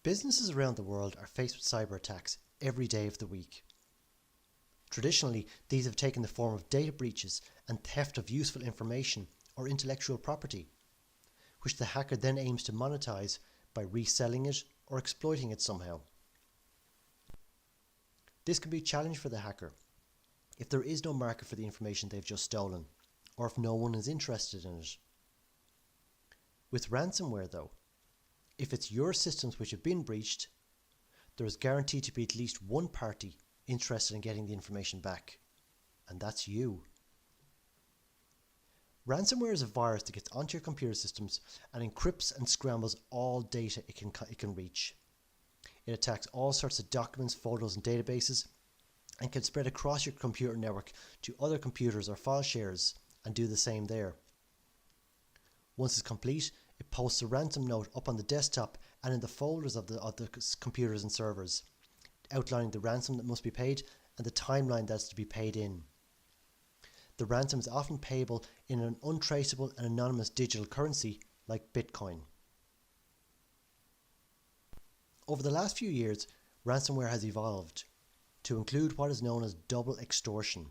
Businesses around the world are faced with cyber attacks every day of the week. Traditionally, these have taken the form of data breaches and theft of useful information or intellectual property, which the hacker then aims to monetize by reselling it or exploiting it somehow. This can be a challenge for the hacker if there is no market for the information they've just stolen, or if no one is interested in it. With ransomware though, if it's your systems which have been breached, there is guaranteed to be at least one party interested in getting the information back, and that's you. Ransomware is a virus that gets onto your computer systems and encrypts and scrambles all data it can reach. It attacks all sorts of documents, photos and databases, and can spread across your computer network to other computers or file shares and do the same there. Once it's complete, it posts a ransom note up on the desktop and in the folders of the computers and servers, outlining the ransom that must be paid and the timeline that's to be paid in. The ransom is often payable in an untraceable and anonymous digital currency like Bitcoin. Over the last few years, ransomware has evolved to include what is known as double extortion.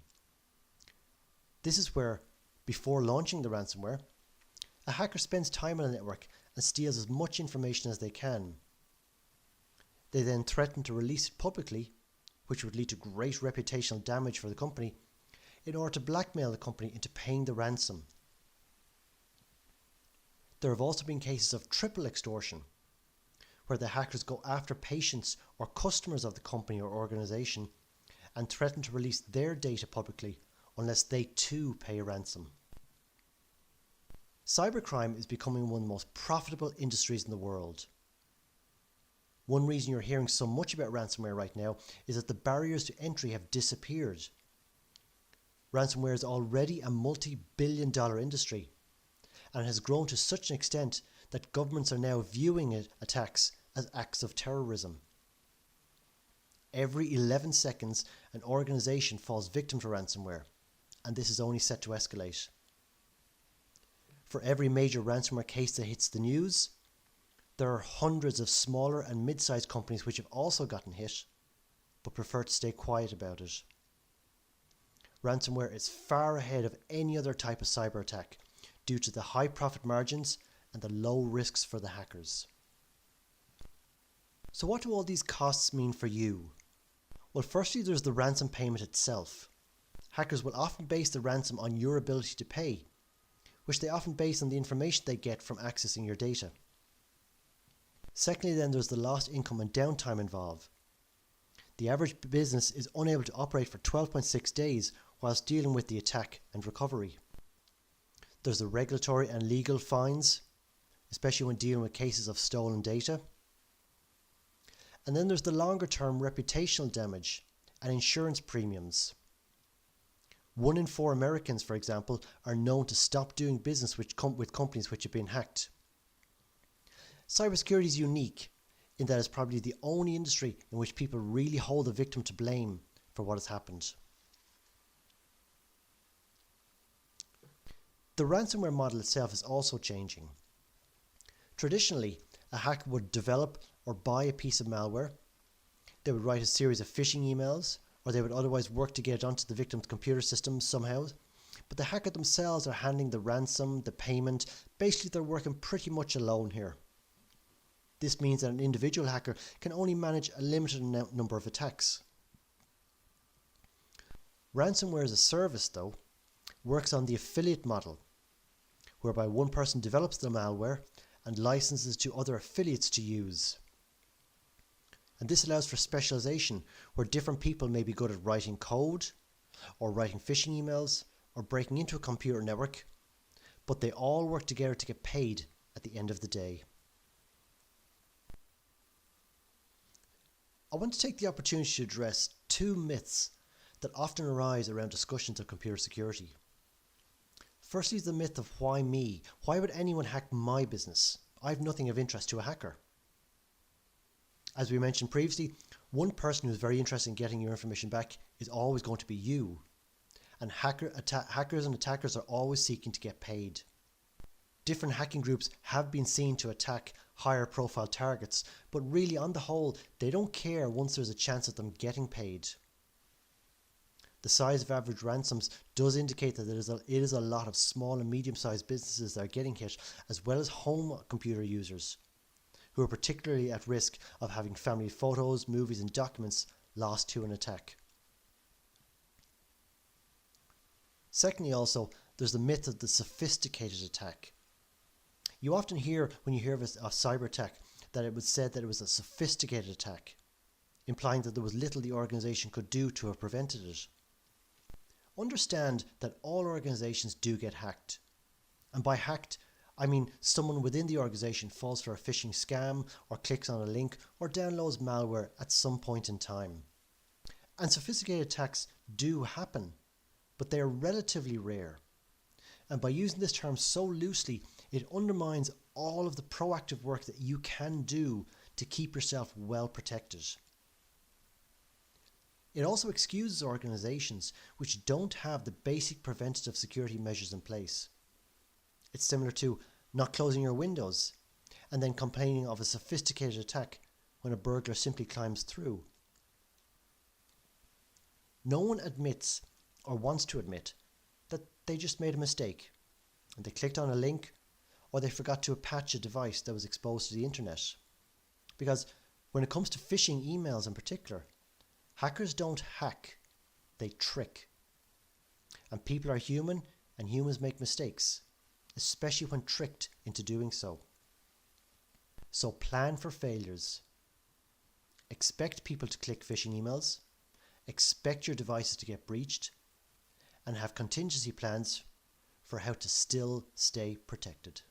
This is where, before launching the ransomware, a hacker spends time on a network and steals as much information as they can. They then threaten to release it publicly, which would lead to great reputational damage for the company, in order to blackmail the company into paying the ransom. There have also been cases of triple extortion, where the hackers go after patients or customers of the company or organisation and threaten to release their data publicly unless they too pay a ransom. Cybercrime is becoming one of the most profitable industries in the world. One reason you're hearing so much about ransomware right now is that the barriers to entry have disappeared. Ransomware is already a multi-billion-dollar industry and has grown to such an extent that governments are now viewing attacks as acts of terrorism. Every 11 seconds, an organisation falls victim to ransomware, and this is only set to escalate. For every major ransomware case that hits the news, there are hundreds of smaller and mid-sized companies which have also gotten hit, but prefer to stay quiet about it. Ransomware is far ahead of any other type of cyber attack due to the high profit margins and the low risks for the hackers. So what do all these costs mean for you? Well, firstly, there's the ransom payment itself. Hackers will often base the ransom on your ability to pay, which they often base on the information they get from accessing your data. Secondly, then there's the lost income and downtime involved. The average business is unable to operate for 12.6 days whilst dealing with the attack and recovery. There's the regulatory and legal fines, especially when dealing with cases of stolen data. And then there's the longer term reputational damage and insurance premiums. 1 in 4 Americans, for example, are known to stop doing business with companies which have been hacked. Cybersecurity is unique in that it's probably the only industry in which people really hold the victim to blame for what has happened. The ransomware model itself is also changing. Traditionally, a hacker would develop or buy a piece of malware. They would write a series of phishing emails, or they would otherwise work to get it onto the victim's computer system somehow. But the hacker themselves are handling the ransom, the payment. Basically, they're working pretty much alone here. This means that an individual hacker can only manage a limited number of attacks. Ransomware as a service, though, works on the affiliate model, whereby one person develops the malware and licenses to other affiliates to use. And this allows for specialization, where different people may be good at writing code, or writing phishing emails, or breaking into a computer network, but they all work together to get paid at the end of the day. I want to take the opportunity to address 2 myths that often arise around discussions of computer security. Firstly is the myth of why me? Why would anyone hack my business? I have nothing of interest to a hacker. As we mentioned previously, one person who is very interested in getting your information back is always going to be you. And hackers and attackers are always seeking to get paid. Different hacking groups have been seen to attack higher profile targets, but really on the whole, they don't care once there's a chance of them getting paid. The size of average ransoms does indicate that it is a lot of small and medium-sized businesses that are getting hit, as well as home computer users, who are particularly at risk of having family photos, movies and documents lost to an attack. Secondly, also, there's the myth of the sophisticated attack. You often hear, when you hear of a cyber attack, that it was said that it was a sophisticated attack, implying that there was little the organisation could do to have prevented it. Understand that all organisations do get hacked. And by hacked, I mean someone within the organisation falls for a phishing scam, or clicks on a link, or downloads malware at some point in time. And sophisticated attacks do happen, but they are relatively rare. And by using this term so loosely, it undermines all of the proactive work that you can do to keep yourself well protected. It also excuses organisations which don't have the basic preventative security measures in place. It's similar to not closing your windows and then complaining of a sophisticated attack when a burglar simply climbs through. No one admits or wants to admit that they just made a mistake and they clicked on a link, or they forgot to patch a device that was exposed to the internet. Because when it comes to phishing emails in particular, hackers don't hack, they trick. And people are human, and humans make mistakes, especially when tricked into doing so. So plan for failures. Expect people to click phishing emails, expect your devices to get breached, and have contingency plans for how to still stay protected.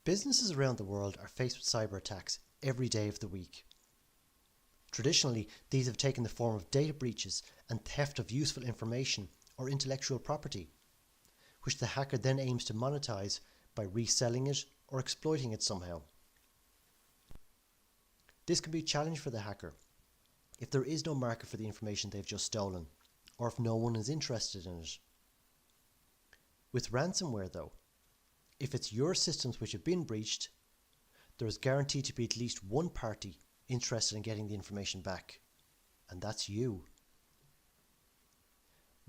Businesses around the world are faced with cyber attacks every day of the week. Traditionally, these have taken the form of data breaches and theft of useful information or intellectual property, which the hacker then aims to monetize by reselling it or exploiting it somehow. This can be a challenge for the hacker if there is no market for the information they've just stolen, or if no one is interested in it. With ransomware though, if it's your systems which have been breached, there is guaranteed to be at least one party interested in getting the information back, and that's you.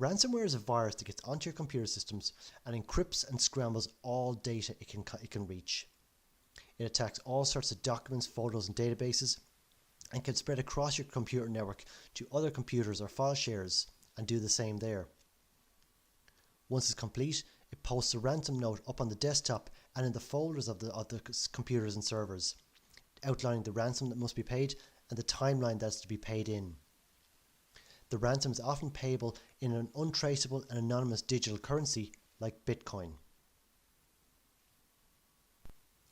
Ransomware is a virus that gets onto your computer systems and encrypts and scrambles all data it can reach. It attacks all sorts of documents, photos and databases, and can spread across your computer network to other computers or file shares and do the same there. Once it's complete, it posts a ransom note up on the desktop and in the folders of the computers and servers, outlining the ransom that must be paid and the timeline that's to be paid in. The ransom is often payable in an untraceable and anonymous digital currency like Bitcoin.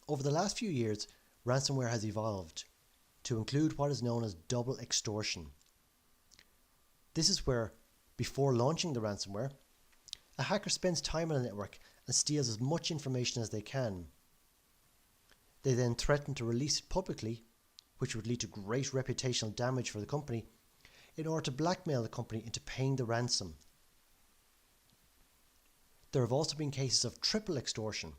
Over the last few years, ransomware has evolved to include what is known as double extortion. This is where, before launching the ransomware, a hacker spends time on a network and steals as much information as they can. They then threaten to release it publicly, which would lead to great reputational damage for the company, in order to blackmail the company into paying the ransom. There have also been cases of triple extortion,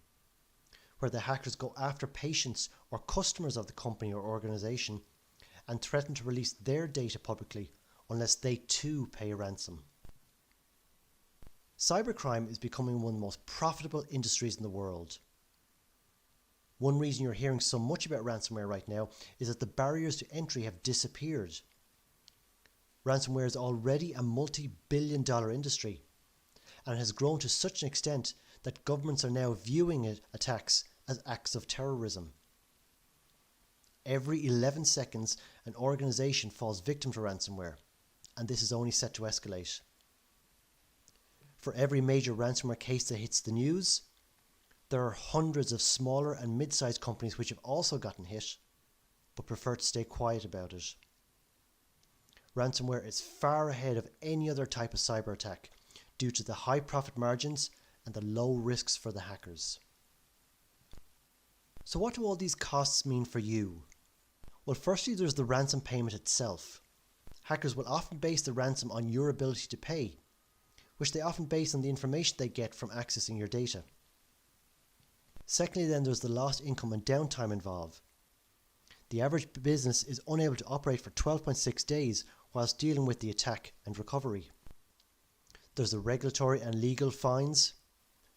where the hackers go after patients or customers of the company or organisation and threaten to release their data publicly unless they too pay a ransom. Cybercrime is becoming one of the most profitable industries in the world. One reason you're hearing so much about ransomware right now is that the barriers to entry have disappeared. Ransomware is already a multi-billion-dollar industry and has grown to such an extent that governments are now viewing attacks as acts of terrorism. Every 11 seconds, an organisation falls victim to ransomware, and this is only set to escalate. For every major ransomware case that hits the news, there are hundreds of smaller and mid-sized companies which have also gotten hit, but prefer to stay quiet about it. Ransomware is far ahead of any other type of cyber attack due to the high profit margins and the low risks for the hackers. So what do all these costs mean for you? Well, firstly, there's the ransom payment itself. Hackers will often base the ransom on your ability to pay, which they often base on the information they get from accessing your data. Secondly, then there's the lost income and downtime involved. The average business is unable to operate for 12.6 days whilst dealing with the attack and recovery. There's the regulatory and legal fines,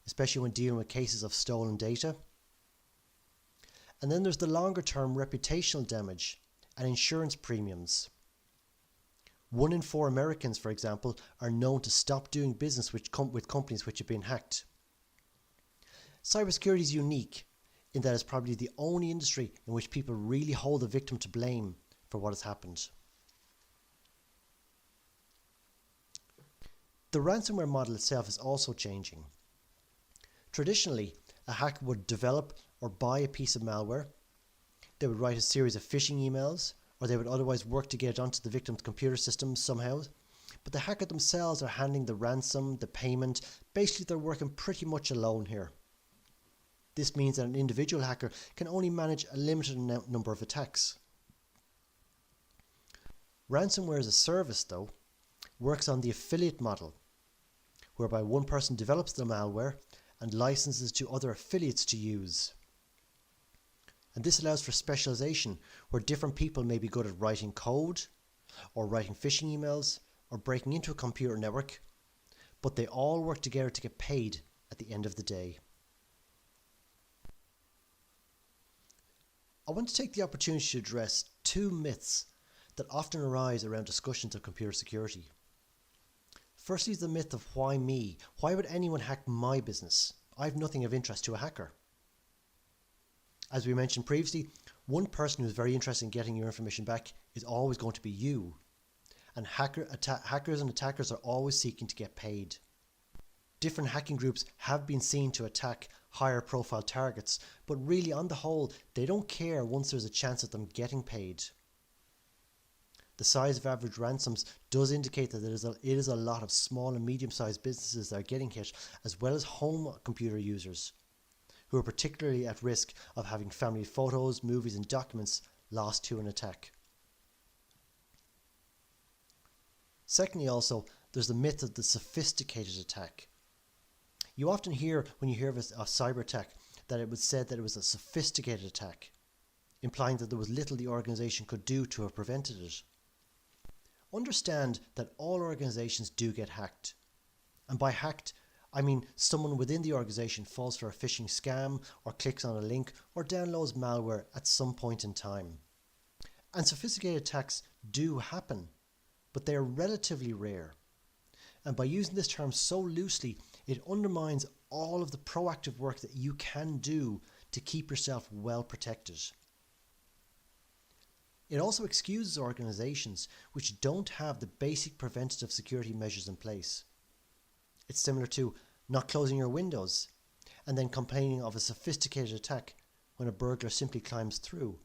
especially when dealing with cases of stolen data. And then there's the longer term reputational damage and insurance premiums. 1 in 4 Americans, for example, are known to stop doing business with companies which have been hacked. Cybersecurity is unique in that it's probably the only industry in which people really hold the victim to blame for what has happened. The ransomware model itself is also changing. Traditionally, a hacker would develop or buy a piece of malware. They would write a series of phishing emails, or they would otherwise work to get it onto the victim's computer system somehow. But the hacker themselves are handling the ransom, the payment. Basically, they're working pretty much alone here. This means that an individual hacker can only manage a limited number of attacks. Ransomware as a service, though, works on the affiliate model, whereby one person develops the malware and licenses to other affiliates to use. And this allows for specialization, where different people may be good at writing code, or writing phishing emails, or breaking into a computer network, but they all work together to get paid at the end of the day. I want to take the opportunity to address 2 myths that often arise around discussions of computer security. Firstly is the myth of why me? Why would anyone hack my business? I have nothing of interest to a hacker. As we mentioned previously, one person who's very interested in getting your information back is always going to be you. And hackers and attackers are always seeking to get paid. Different hacking groups have been seen to attack higher profile targets, but really on the whole, they don't care once there's a chance of them getting paid. The size of average ransoms does indicate that it is a lot of small and medium-sized businesses that are getting hit, as well as home computer users, who are particularly at risk of having family photos, movies and documents lost to an attack. Secondly also, there's the myth of the sophisticated attack. You often hear, when you hear of a cyber attack, that it was said that it was a sophisticated attack, implying that there was little the organization could do to have prevented it. Understand that all organizations do get hacked. And by hacked, I mean someone within the organization falls for a phishing scam, or clicks on a link, or downloads malware at some point in time. And sophisticated attacks do happen, but they are relatively rare. And by using this term so loosely, it undermines all of the proactive work that you can do to keep yourself well protected. It also excuses organizations which don't have the basic preventative security measures in place. It's similar to not closing your windows and then complaining of a sophisticated attack when a burglar simply climbs through.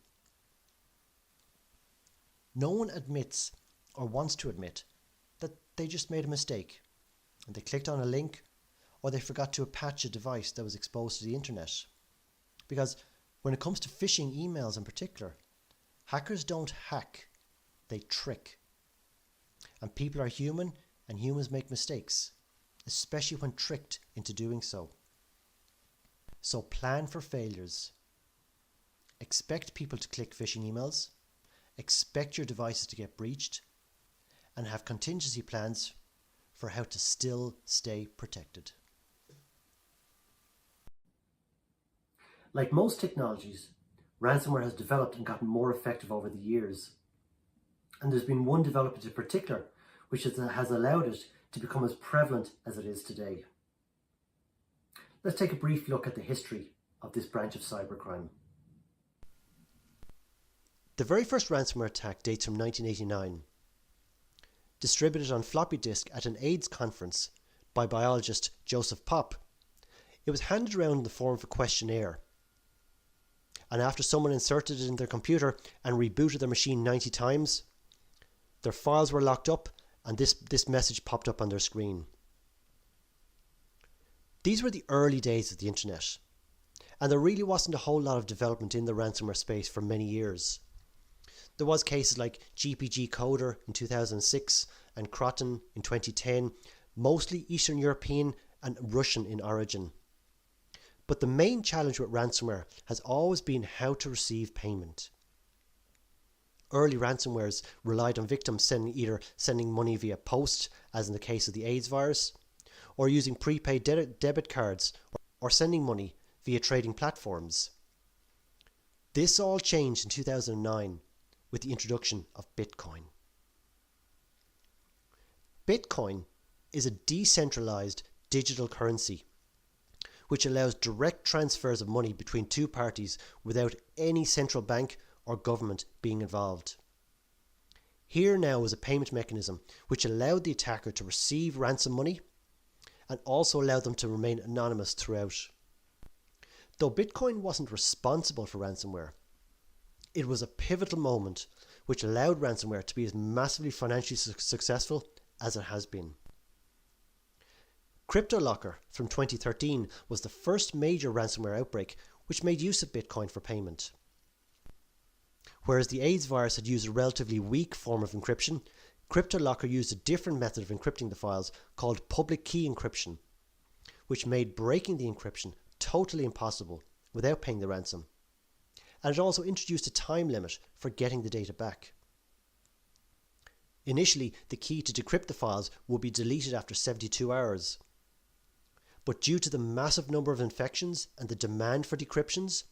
No one admits or wants to admit that they just made a mistake and they clicked on a link, or they forgot to patch a device that was exposed to the internet. Because when it comes to phishing emails in particular, hackers don't hack, they trick. And people are human, and humans make mistakes, especially when tricked into doing so. So plan for failures. Expect people to click phishing emails, expect your devices to get breached, and have contingency plans for how to still stay protected. Like most technologies, ransomware has developed and gotten more effective over the years. And there's been one development in particular which has allowed it to become as prevalent as it is today. Let's take a brief look at the history of this branch of cybercrime. The very first ransomware attack dates from 1989. Distributed on floppy disk at an AIDS conference by biologist Joseph Popp, it was handed around in the form of a questionnaire. And after someone inserted it in their computer and rebooted their machine 90 times, their files were locked up and this message popped up on their screen. These were the early days of the internet, and there really wasn't a whole lot of development in the ransomware space for many years. There was cases like GPG Coder in 2006 and Croton in 2010, mostly Eastern European and Russian in origin. But the main challenge with ransomware has always been how to receive payment. Early ransomwares relied on victims either sending money via post, as in the case of the AIDS virus, or using prepaid debit cards, or sending money via trading platforms. This all changed in 2009 with the introduction of Bitcoin. Bitcoin is a decentralized digital currency which allows direct transfers of money between two parties without any central bank or government being involved. Here now is a payment mechanism which allowed the attacker to receive ransom money and also allowed them to remain anonymous throughout. Though Bitcoin wasn't responsible for ransomware, it was a pivotal moment which allowed ransomware to be as massively financially successful as it has been. CryptoLocker from 2013 was the first major ransomware outbreak which made use of Bitcoin for payment. Whereas the AIDS virus had used a relatively weak form of encryption, CryptoLocker used a different method of encrypting the files called public key encryption, which made breaking the encryption totally impossible without paying the ransom. And it also introduced a time limit for getting the data back. Initially, the key to decrypt the files would be deleted after 72 hours. But due to the massive number of infections and the demand for decryptions,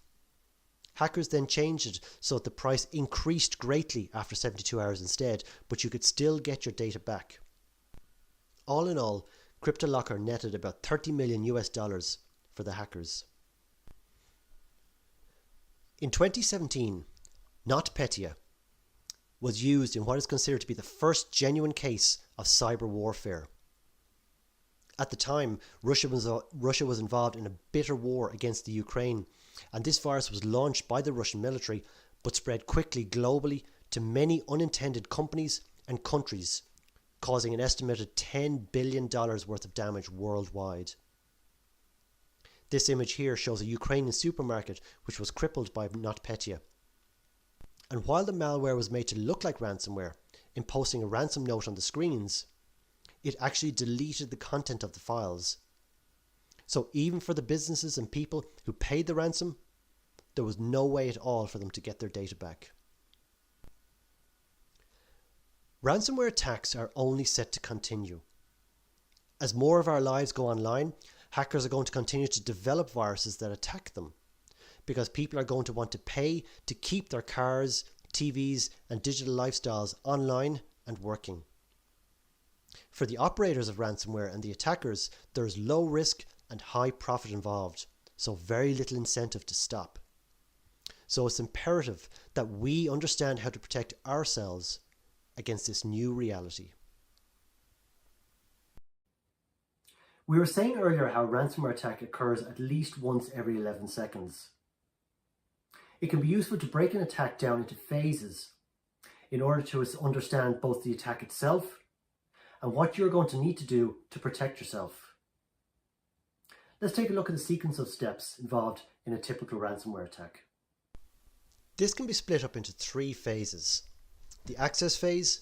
hackers then changed it so that the price increased greatly after 72 hours instead, but you could still get your data back. All in all, CryptoLocker netted about $30 million for the hackers. In 2017, NotPetya was used in what is considered to be the first genuine case of cyber warfare. At the time, Russia was involved in a bitter war against the Ukraine, and this virus was launched by the Russian military but spread quickly globally to many unintended companies and countries, causing an estimated $10 billion worth of damage worldwide. This image here shows a Ukrainian supermarket which was crippled by NotPetya. And while the malware was made to look like ransomware, in posting a ransom note on the screens, it actually deleted the content of the files. So even for the businesses and people who paid the ransom, there was no way at all for them to get their data back. Ransomware attacks are only set to continue. As more of our lives go online, hackers are going to continue to develop viruses that attack them, because people are going to want to pay to keep their cars, TVs, and digital lifestyles online and working. For the operators of ransomware and the attackers, there is low risk and high profit involved, so very little incentive to stop. So it's imperative that we understand how to protect ourselves against this new reality. We were saying earlier how a ransomware attack occurs at least once every 11 seconds. It can be useful to break an attack down into phases in order to understand both the attack itself and what you're going to need to do to protect yourself. Let's take a look at the sequence of steps involved in a typical ransomware attack. This can be split up into three phases: the access phase,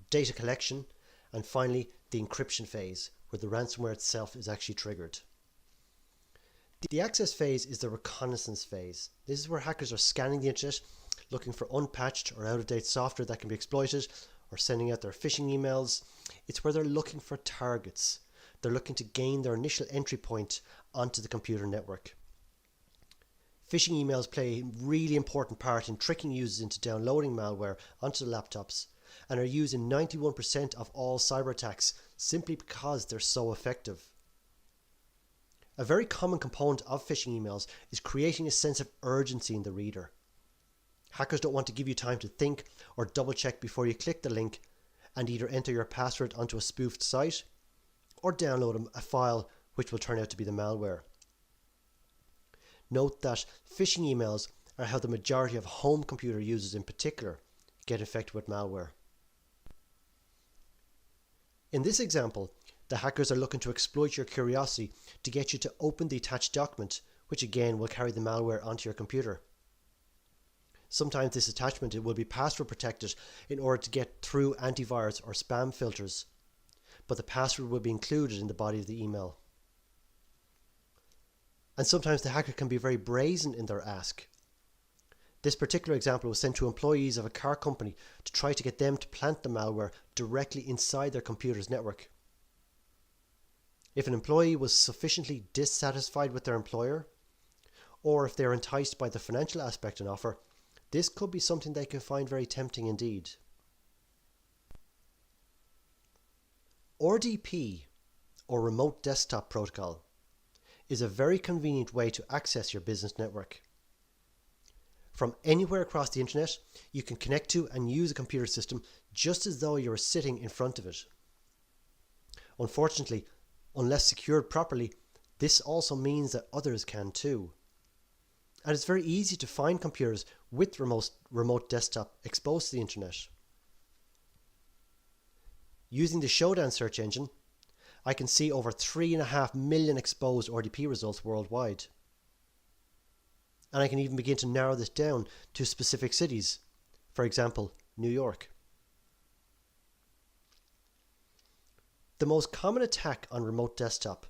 data collection, and finally the encryption phase, where the ransomware itself is actually triggered. The access phase is the reconnaissance phase. This is where hackers are scanning the internet, looking for unpatched or out-of-date software that can be exploited, or sending out their phishing emails. It's where they're looking for targets. They're looking to gain their initial entry point onto the computer network. Phishing emails play a really important part in tricking users into downloading malware onto the laptops, and are used in 91% of all cyber attacks simply because they're so effective. A very common component of phishing emails is creating a sense of urgency in the reader. Hackers don't want to give you time to think or double check before you click the link and either enter your password onto a spoofed site or download a file which will turn out to be the malware. Note that phishing emails are how the majority of home computer users in particular get infected with malware. In this example, the hackers are looking to exploit your curiosity to get you to open the attached document, which again will carry the malware onto your computer. Sometimes this attachment will be password protected in order to get through antivirus or spam filters, but the password will be included in the body of the email. And sometimes the hacker can be very brazen in their ask. This particular example was sent to employees of a car company to try to get them to plant the malware directly inside their computer's network. If an employee was sufficiently dissatisfied with their employer, or if they are enticed by the financial aspect and offer, this could be something they can find very tempting indeed. RDP, or Remote Desktop Protocol, is a very convenient way to access your business network. From anywhere across the internet, you can connect to and use a computer system just as though you were sitting in front of it. Unfortunately, unless secured properly, this also means that others can too. And it's very easy to find computers with remote desktop exposed to the internet. Using the Showdown search engine, I can see over 3.5 million exposed RDP results worldwide. And I can even begin to narrow this down to specific cities, for example, New York. The most common attack on remote desktop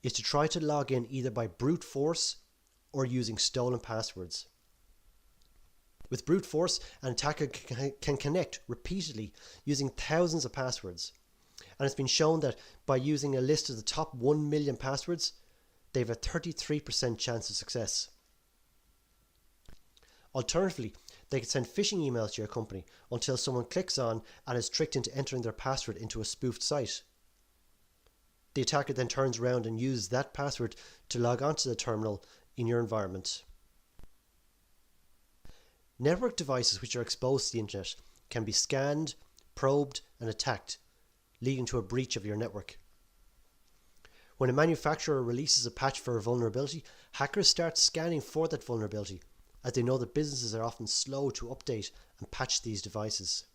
is to try to log in either by brute force or using stolen passwords. With brute force, an attacker can connect repeatedly using thousands of passwords. And it's been shown that by using a list of the top 1 million passwords, they have a 33% chance of success. Alternatively, they can send phishing emails to your company until someone clicks on and is tricked into entering their password into a spoofed site. The attacker then turns around and uses that password to log onto the terminal in your environment. Network devices which are exposed to the internet can be scanned, probed and attacked, leading to a breach of your network. When a manufacturer releases a patch for a vulnerability, hackers start scanning for that vulnerability, as they know that businesses are often slow to update and patch these devices.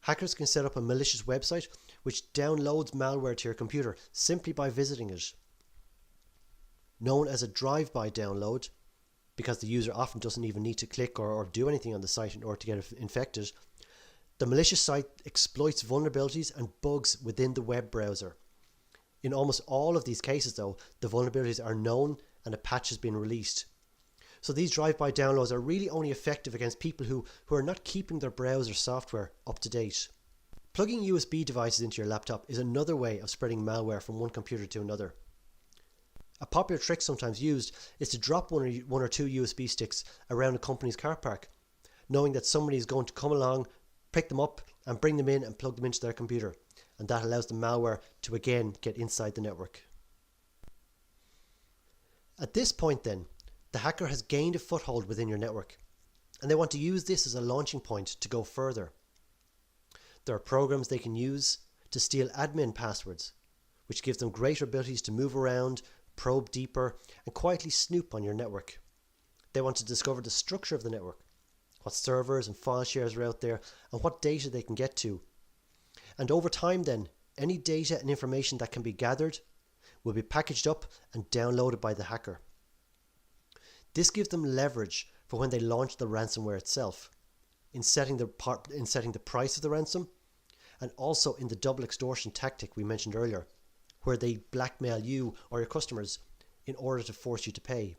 Hackers can set up a malicious website which downloads malware to your computer simply by visiting it. Known as a drive-by download, because the user often doesn't even need to click or do anything on the site in order to get infected, the malicious site exploits vulnerabilities and bugs within the web browser. In almost all of these cases though, the vulnerabilities are known and a patch has been released. So these drive-by downloads are really only effective against people who are not keeping their browser software up to date. Plugging USB devices into your laptop is another way of spreading malware from one computer to another. A popular trick sometimes used is to drop one or two USB sticks around a company's car park, knowing that somebody is going to come along, pick them up and bring them in and plug them into their computer, and that allows the malware to again get inside the network. At this point then, the hacker has gained a foothold within your network, and they want to use this as a launching point to go further. There are programs they can use to steal admin passwords, which gives them greater abilities to move around, probe deeper, and quietly snoop on your network. They want to discover the structure of the network, what servers and file shares are out there, and what data they can get to. And over time then, any data and information that can be gathered will be packaged up and downloaded by the hacker. This gives them leverage for when they launch the ransomware itself, in setting the price of the ransom, and also in the double extortion tactic we mentioned earlier, where they blackmail you or your customers in order to force you to pay.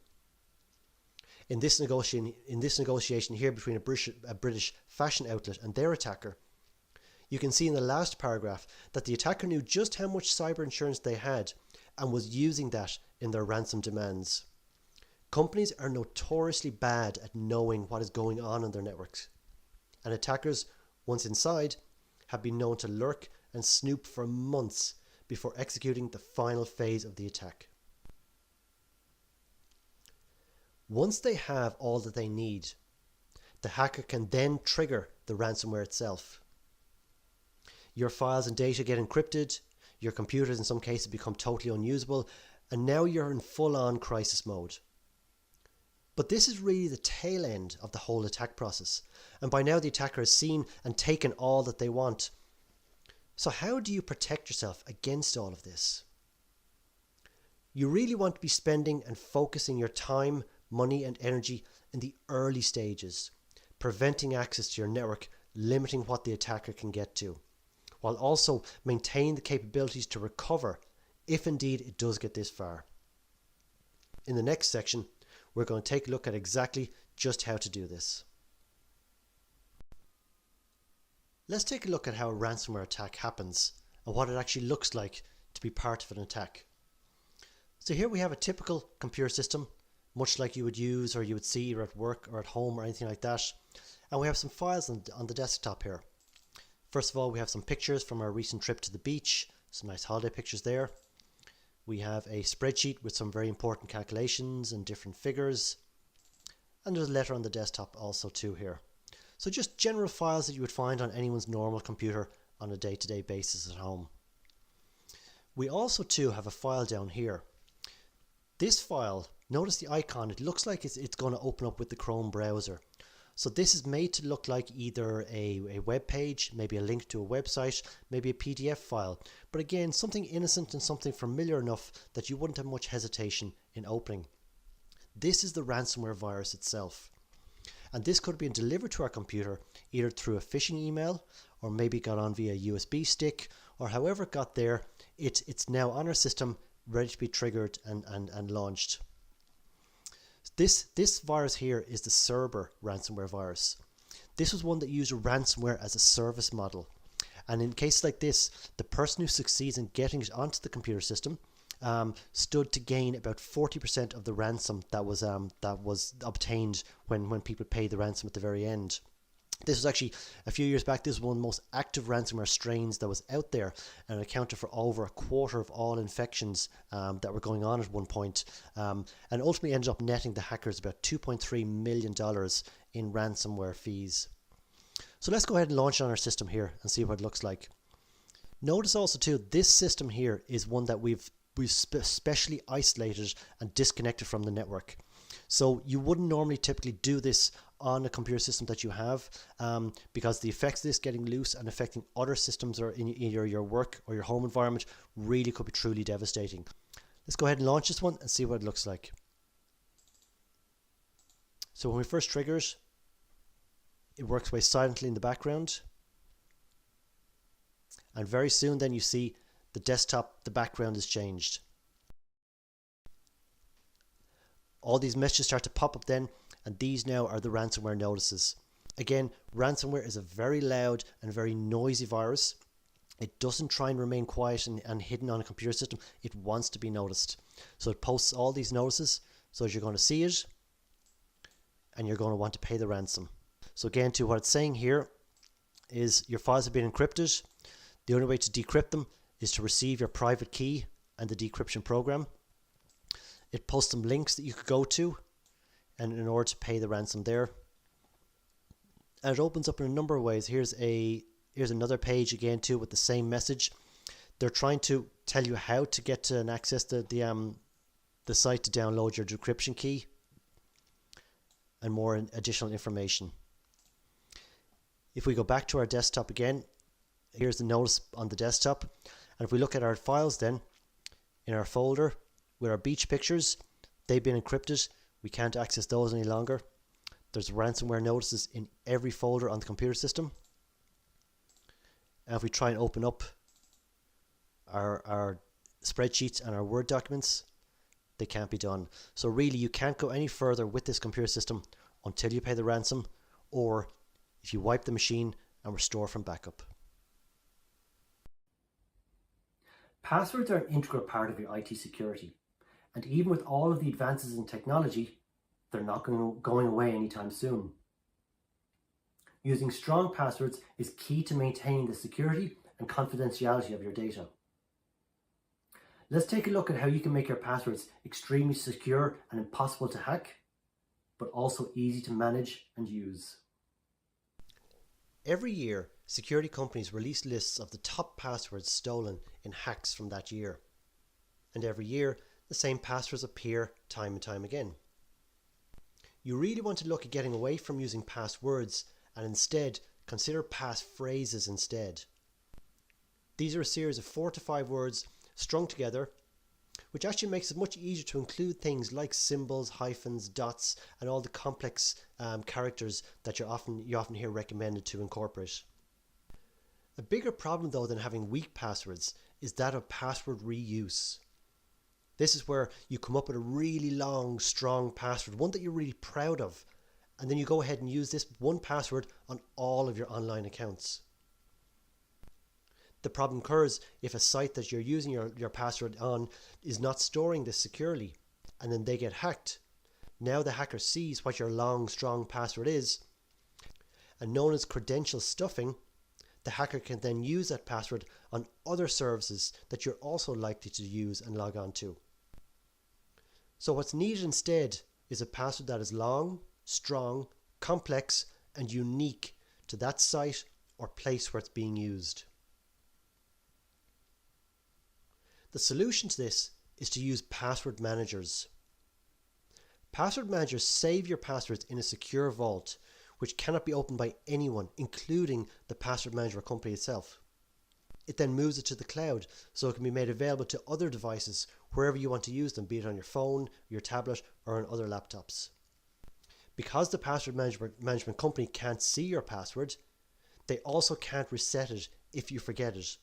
In this negotiation here between a British fashion outlet and their attacker, you can see in the last paragraph that the attacker knew just how much cyber insurance they had and was using that in their ransom demands. Companies are notoriously bad at knowing what is going on in their networks, and attackers, once inside, have been known to lurk and snoop for months before executing the final phase of the attack. Once they have all that they need, the hacker can then trigger the ransomware itself. Your files and data get encrypted, your computers in some cases become totally unusable, and now you're in full-on crisis mode. But this is really the tail end of the whole attack process, and by now the attacker has seen and taken all that they want. So how do you protect yourself against all of this? You really want to be spending and focusing your time, money and energy in the early stages, preventing access to your network, limiting what the attacker can get to, while also maintaining the capabilities to recover if indeed it does get this far. In the next section, we're going to take a look at exactly just how to do this. Let's take a look at how a ransomware attack happens and what it actually looks like to be part of an attack. So here we have a typical computer system, much like you would use or you would see either at work or at home or anything like that. And we have some files on the desktop here. First of all, we have some pictures from our recent trip to the beach, some nice holiday pictures there. We have a spreadsheet with some very important calculations and different figures. And there's a letter on the desktop also too here. So just general files that you would find on anyone's normal computer on a day-to-day basis at home. We also too have a file down here. This file, notice the icon, it looks like it's going to open up with the Chrome browser. So this is made to look like either a web page, maybe a link to a website, maybe a PDF file. But again, something innocent and something familiar enough that you wouldn't have much hesitation in opening. This is the ransomware virus itself. And this could have been delivered to our computer either through a phishing email or maybe got on via a USB stick, or however it got there, it's now on our system ready to be triggered and launched. This virus here is the Cerber ransomware virus. This was one that used a ransomware as a service model. And in cases like this, the person who succeeds in getting it onto the computer system stood to gain about 40% of the ransom that was obtained when people paid the ransom at the very end. This was actually a few years back. This was one of the most active ransomware strains that was out there, and it accounted for over a quarter of all infections that were going on at one point, and ultimately ended up netting the hackers about $2.3 million in ransomware fees. So let's go ahead and launch on our system here and see what it looks like. Notice also too, this system here is one that we've specially isolated and disconnected from the network. So you wouldn't normally typically do this on a computer system that you have because the effects of this getting loose and affecting other systems or in either your work or your home environment really could be truly devastating. Let's go ahead and launch this one and see what it looks like. So when we first trigger it, it works away silently in the background. And very soon then you see the desktop, the background is changed. All these messages start to pop up then, and these now are the ransomware notices. Again, ransomware is a very loud and very noisy virus. It doesn't try and remain quiet and hidden on a computer system. It wants to be noticed. So it posts all these notices, so as you're going to see it, and you're going to want to pay the ransom. So again, to what it's saying here is your files have been encrypted. The only way to decrypt them is to receive your private key and the decryption program. It posts some links that you could go to and in order to pay the ransom there. And it opens up in a number of ways. Here's another page again too with the same message. They're trying to tell you how to get to and access the site to download your decryption key and more additional information. If we go back to our desktop again, here's the notice on the desktop. And if we look at our files then, in our folder with our beach pictures, they've been encrypted. We can't access those any longer. There's ransomware notices in every folder on the computer system. And if we try and open up our spreadsheets and our Word documents, they can't be done. So really you can't go any further with this computer system until you pay the ransom, or if you wipe the machine and restore from backup. Passwords are an integral part of your IT security, and even with all of the advances in technology, they're not going away anytime soon. Using strong passwords is key to maintaining the security and confidentiality of your data. Let's take a look at how you can make your passwords extremely secure and impossible to hack, but also easy to manage and use. Every year, security companies release lists of the top passwords stolen in hacks from that year. And every year, the same passwords appear time and time again. You really want to look at getting away from using passwords and instead consider passphrases instead. These are a series of 4 to 5 words strung together, which actually makes it much easier to include things like symbols, hyphens, dots, and all the complex characters that you often hear recommended to incorporate. A bigger problem though than having weak passwords is that of password reuse. This is where you come up with a really long, strong password, one that you're really proud of, and then you go ahead and use this one password on all of your online accounts. The problem occurs if a site that you're using your password on is not storing this securely, and then they get hacked. Now the hacker sees what your long, strong password is, and known as credential stuffing, the hacker can then use that password on other services that you're also likely to use and log on to. So what's needed instead is a password that is long, strong, complex, and unique to that site or place where it's being used. The solution to this is to use password managers. Password managers save your passwords in a secure vault, which cannot be opened by anyone, including the password manager company itself. It then moves it to the cloud, so it can be made available to other devices wherever you want to use them, be it on your phone, your tablet, or on other laptops. Because the password management company can't see your password, they also can't reset it if you forget it.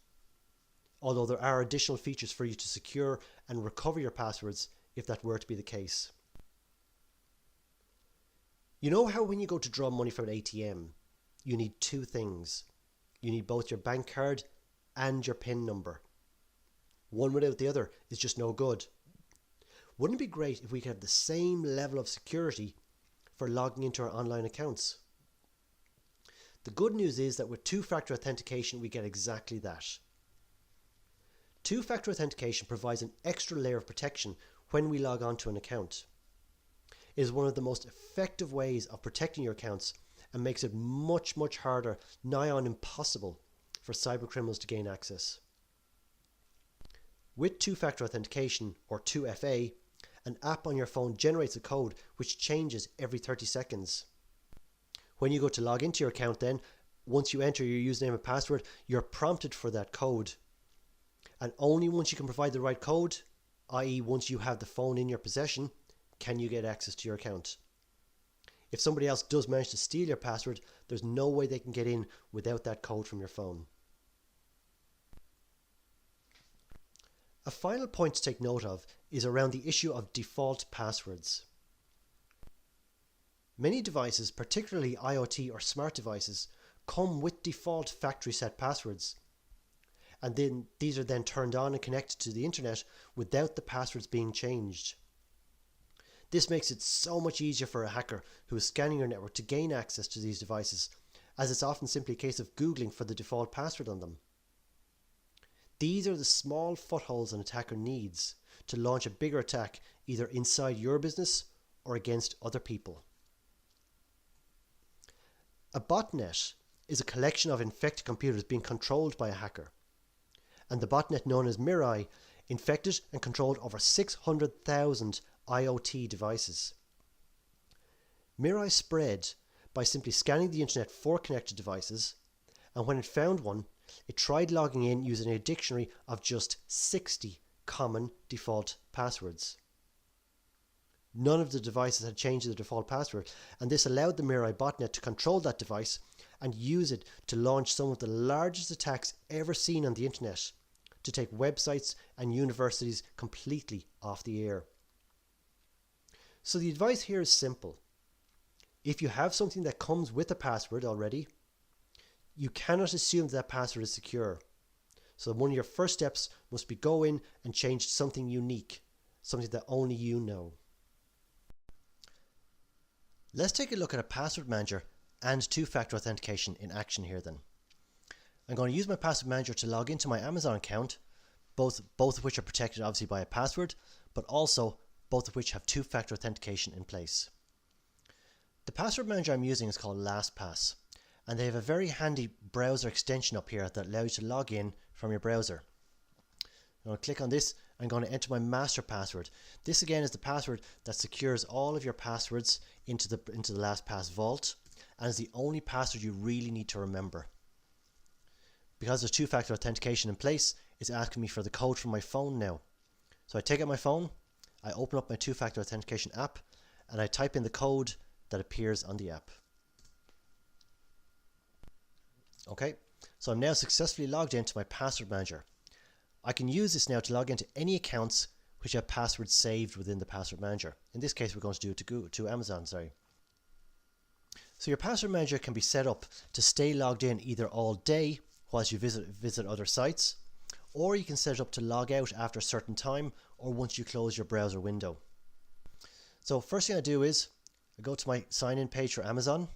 Although there are additional features for you to secure and recover your passwords if that were to be the case. You know how when you go to draw money from an ATM, you need two things. You need both your bank card and your PIN number. One without the other is just no good. Wouldn't it be great if we could have the same level of security for logging into our online accounts? The good news is that with two-factor authentication we get exactly that. Two-factor authentication provides an extra layer of protection when we log on to an account. It is one of the most effective ways of protecting your accounts and makes it much harder, nigh on impossible, for cybercriminals to gain access. With two-factor authentication, or 2FA, an app on your phone generates a code which changes every 30 seconds. When you go to log into your account then, once you enter your username and password, you're prompted for that code. And only once you can provide the right code, i.e. once you have the phone in your possession, can you get access to your account. If somebody else does manage to steal your password, there's no way they can get in without that code from your phone. A final point to take note of is around the issue of default passwords. Many devices, particularly IoT or smart devices, come with default factory set passwords. And then these are then turned on and connected to the internet without the passwords being changed. This makes it so much easier for a hacker who is scanning your network to gain access to these devices, as it's often simply a case of Googling for the default password on them. These are the small footholds an attacker needs to launch a bigger attack either inside your business or against other people. A botnet is a collection of infected computers being controlled by a hacker, and the botnet known as Mirai infected and controlled over 600,000 IoT devices. Mirai spread by simply scanning the internet for connected devices, and when it found one, it tried logging in using a dictionary of just 60 common default passwords. None of the devices had changed their default password, and this allowed the Mirai botnet to control that device and use it to launch some of the largest attacks ever seen on the internet, to take websites and universities completely off the air. So the advice here is simple. If you have something that comes with a password already, you cannot assume that password is secure. So one of your first steps must be go in and change something unique, something that only you know. Let's take a look at a password manager and two-factor authentication in action here then. I'm going to use my password manager to log into my Amazon account, both of which are protected obviously by a password, but also both of which have two-factor authentication in place. The password manager I'm using is called LastPass, and they have a very handy browser extension up here that allows you to log in from your browser. I'm going to click on this. I'm going to enter my master password. This again is the password that secures all of your passwords into the LastPass vault, and is the only password you really need to remember. Because there's two-factor authentication in place, it's asking me for the code from my phone now. So I take out my phone, I open up my two-factor authentication app, and I type in the code that appears on the app. Okay, so I'm now successfully logged into my password manager. I can use this now to log into any accounts which have passwords saved within the password manager. In this case, we're going to do it to Amazon. So your password manager can be set up to stay logged in either all day whilst you visit other sites, or you can set it up to log out after a certain time or once you close your browser window. So first thing I do is I go to my sign in page for Amazon.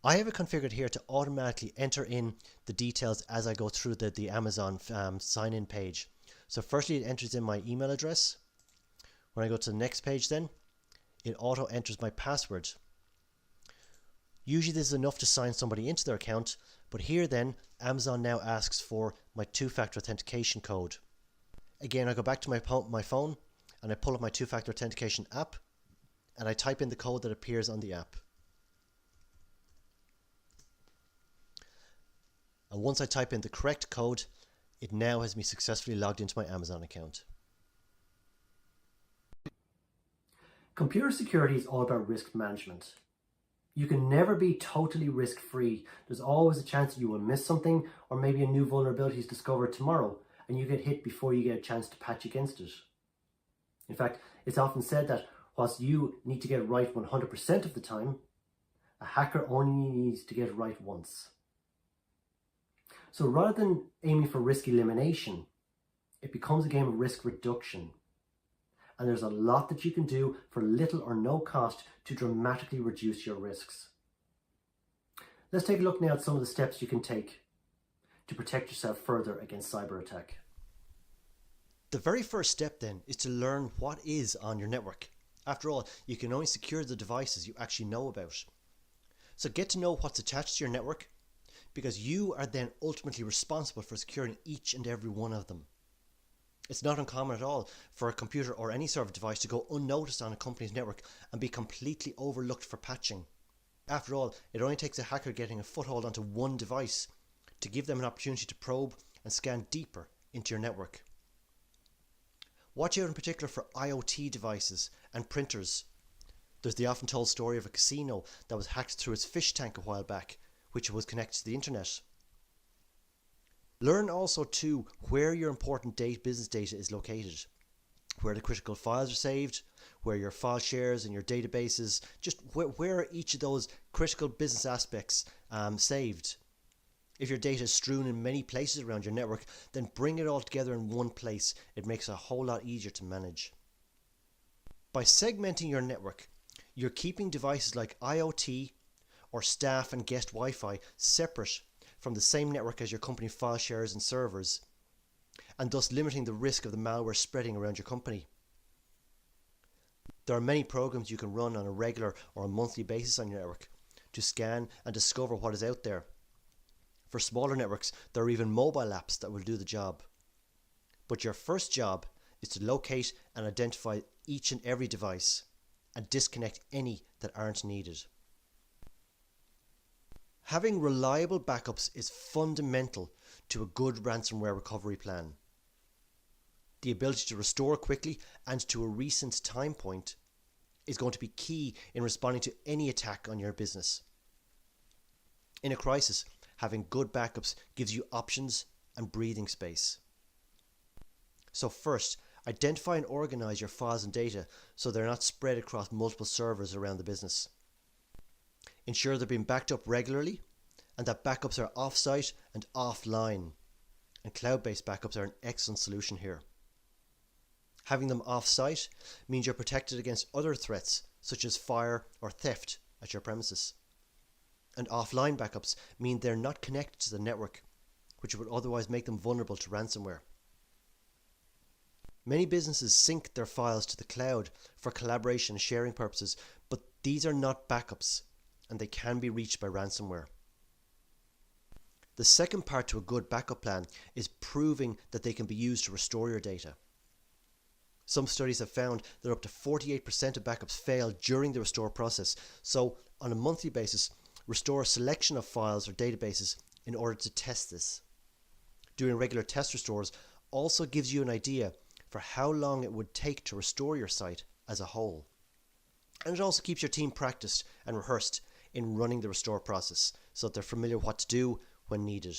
I have it configured here to automatically enter in the details as I go through the Amazon sign in page. So firstly it enters in my email address. When I go to the next page then, it auto enters my password. Usually this is enough to sign somebody into their account, but here then Amazon now asks for my two-factor authentication code. Again, I go back to my phone and I pull up my two-factor authentication app and I type in the code that appears on the app. And once I type in the correct code, it now has me successfully logged into my Amazon account. Computer security is all about risk management. You can never be totally risk-free. There's always a chance that you will miss something, or maybe a new vulnerability is discovered tomorrow and you get hit before you get a chance to patch against it. In fact, it's often said that whilst you need to get it right 100% of the time, a hacker only needs to get it right once. So rather than aiming for risk elimination, it becomes a game of risk reduction. And there's a lot that you can do for little or no cost to dramatically reduce your risks. Let's take a look now at some of the steps you can take to protect yourself further against cyber attack. The very first step then is to learn what is on your network. After all, you can only secure the devices you actually know about. So get to know what's attached to your network, because you are then ultimately responsible for securing each and every one of them. It's not uncommon at all for a computer or any sort of device to go unnoticed on a company's network and be completely overlooked for patching. After all, it only takes a hacker getting a foothold onto one device to give them an opportunity to probe and scan deeper into your network. Watch out in particular for IoT devices and printers. There's the often told story of a casino that was hacked through its fish tank a while back, which was connected to the internet. Learn also too where your important business data is located, where the critical files are saved, where your file shares and your databases, just where are each of those critical business aspects saved. If your data is strewn in many places around your network, then bring it all together in one place. It makes it a whole lot easier to manage. By segmenting your network, you're keeping devices like IoT or staff and guest Wi-Fi separate from the same network as your company file shares and servers, and thus limiting the risk of the malware spreading around your company. There are many programs you can run on a regular or a monthly basis on your network to scan and discover what is out there. For smaller networks, there are even mobile apps that will do the job. But your first job is to locate and identify each and every device and disconnect any that aren't needed. Having reliable backups is fundamental to a good ransomware recovery plan. The ability to restore quickly and to a recent time point is going to be key in responding to any attack on your business. In a crisis, having good backups gives you options and breathing space. So first, identify and organize your files and data so they're not spread across multiple servers around the business. Ensure they're being backed up regularly and that backups are off-site and offline. And cloud-based backups are an excellent solution here. Having them off-site means you're protected against other threats such as fire or theft at your premises. And offline backups mean they're not connected to the network, which would otherwise make them vulnerable to ransomware. Many businesses sync their files to the cloud for collaboration and sharing purposes, but these are not backups, and they can be reached by ransomware. The second part to a good backup plan is proving that they can be used to restore your data. Some studies have found that up to 48% of backups fail during the restore process, so on a monthly basis, restore a selection of files or databases in order to test this. Doing regular test restores also gives you an idea for how long it would take to restore your site as a whole. And it also keeps your team practiced and rehearsed in running the restore process so that they're familiar what to do when needed.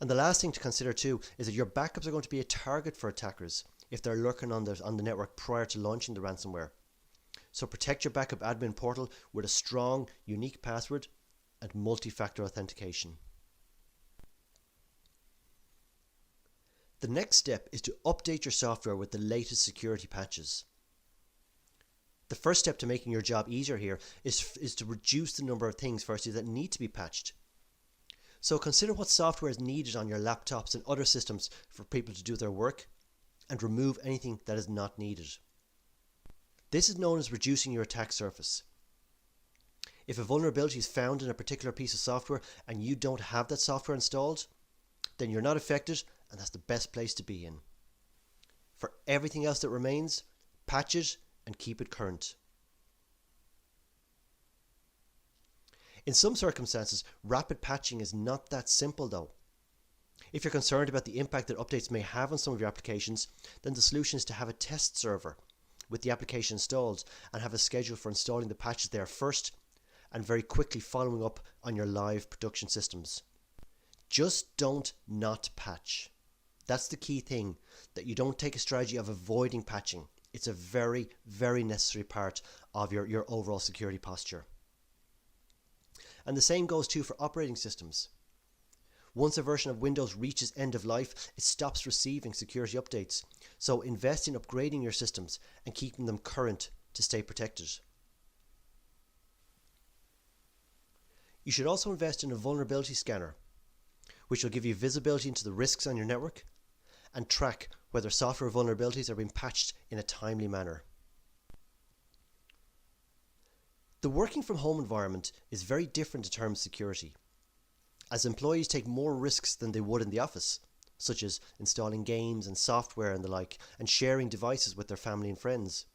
And the last thing to consider too is that your backups are going to be a target for attackers if they're lurking on the network prior to launching the ransomware. So protect your backup admin portal with a strong, unique password and multi-factor authentication. The next step is to update your software with the latest security patches. The first step to making your job easier here is to reduce the number of things firstly that need to be patched. So consider what software is needed on your laptops and other systems for people to do their work, and remove anything that is not needed. This is known as reducing your attack surface. If a vulnerability is found in a particular piece of software and you don't have that software installed, then you're not affected, and that's the best place to be in. For everything else that remains, patch it and keep it current. In some circumstances, rapid patching is not that simple though. If you're concerned about the impact that updates may have on some of your applications, then the solution is to have a test server with the application installed and have a schedule for installing the patches there first and very quickly following up on your live production systems. Just don't not patch. That's the key thing, that you don't take a strategy of avoiding patching. It's a very, very necessary part of your overall security posture. And the same goes too for operating systems. Once a version of Windows reaches end of life, it stops receiving security updates. So invest in upgrading your systems and keeping them current to stay protected. You should also invest in a vulnerability scanner, which will give you visibility into the risks on your network and track whether software vulnerabilities are being patched in a timely manner. The working from home environment is very different in terms of security, as employees take more risks than they would in the office, such as installing games and software and the like, and sharing devices with their family and friends.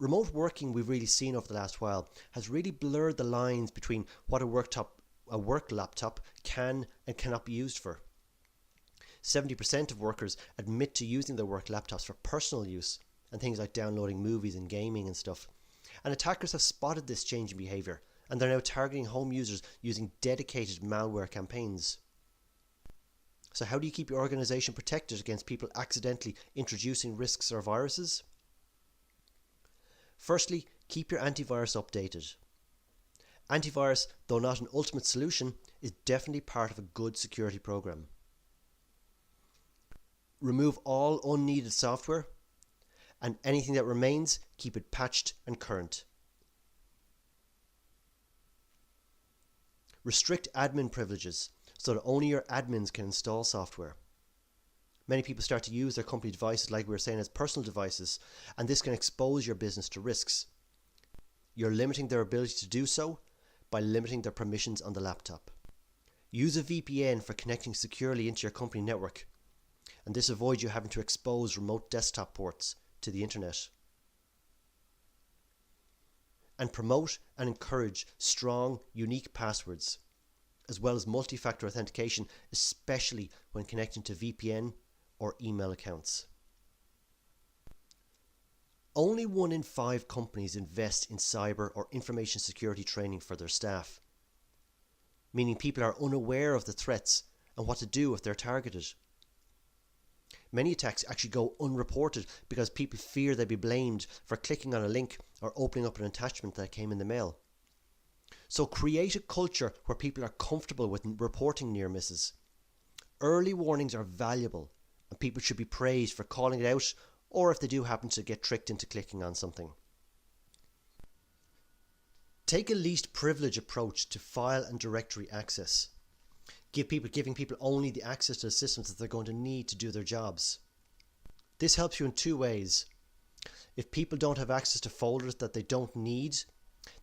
Remote working we've really seen over the last while has really blurred the lines between what a work laptop can and cannot be used for. 70% of workers admit to using their work laptops for personal use and things like downloading movies and gaming and stuff. And attackers have spotted this change in behaviour, and they're now targeting home users using dedicated malware campaigns. So how do you keep your organisation protected against people accidentally introducing risks or viruses? Firstly, keep your antivirus updated. Antivirus, though not an ultimate solution, is definitely part of a good security program. Remove all unneeded software, and anything that remains, keep it patched and current. Restrict admin privileges so that only your admins can install software. Many people start to use their company devices, like we were saying, as personal devices, and this can expose your business to risks. You're limiting their ability to do so by limiting their permissions on the laptop. Use a VPN for connecting securely into your company network, and this avoids you having to expose remote desktop ports to the internet. And promote and encourage strong, unique passwords, as well as multi-factor authentication, especially when connecting to VPN or email accounts. Only 1 in 5 companies invest in cyber or information security training for their staff, meaning people are unaware of the threats and what to do if they're targeted. Many attacks actually go unreported because people fear they'll be blamed for clicking on a link or opening up an attachment that came in the mail. So create a culture where people are comfortable with reporting near misses. Early warnings are valuable, and people should be praised for calling it out, or if they do happen to get tricked into clicking on something. Take a least privilege approach to file and directory access. Giving people only the access to the systems that they're going to need to do their jobs. This helps you in 2 ways. If people don't have access to folders that they don't need,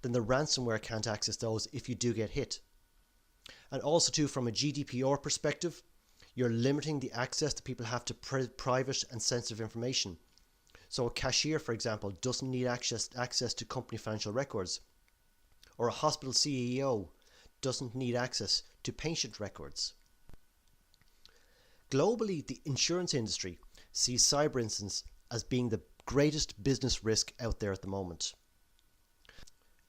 then the ransomware can't access those if you do get hit. And also too, from a GDPR perspective, you're limiting the access that people have to private and sensitive information. So a cashier, for example, doesn't need access to company financial records, or a hospital CEO doesn't need access to patient records. Globally, the insurance industry sees cyber incidents as being the greatest business risk out there at the moment.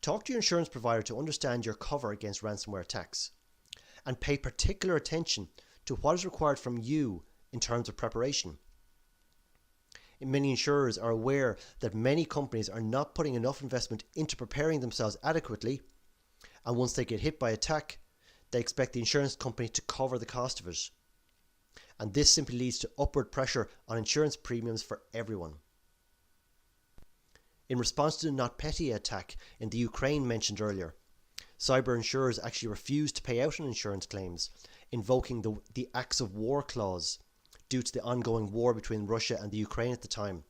Talk to your insurance provider to understand your cover against ransomware attacks, and pay particular attention to what is required from you in terms of preparation. Many insurers are aware that many companies are not putting enough investment into preparing themselves adequately, and once they get hit by attack, they expect the insurance company to cover the cost of it. And this simply leads to upward pressure on insurance premiums for everyone. In response to the NotPetya attack in the Ukraine mentioned earlier, cyber insurers actually refused to pay out on insurance claims, invoking the acts of war clause due to the ongoing war between Russia and the Ukraine at the time.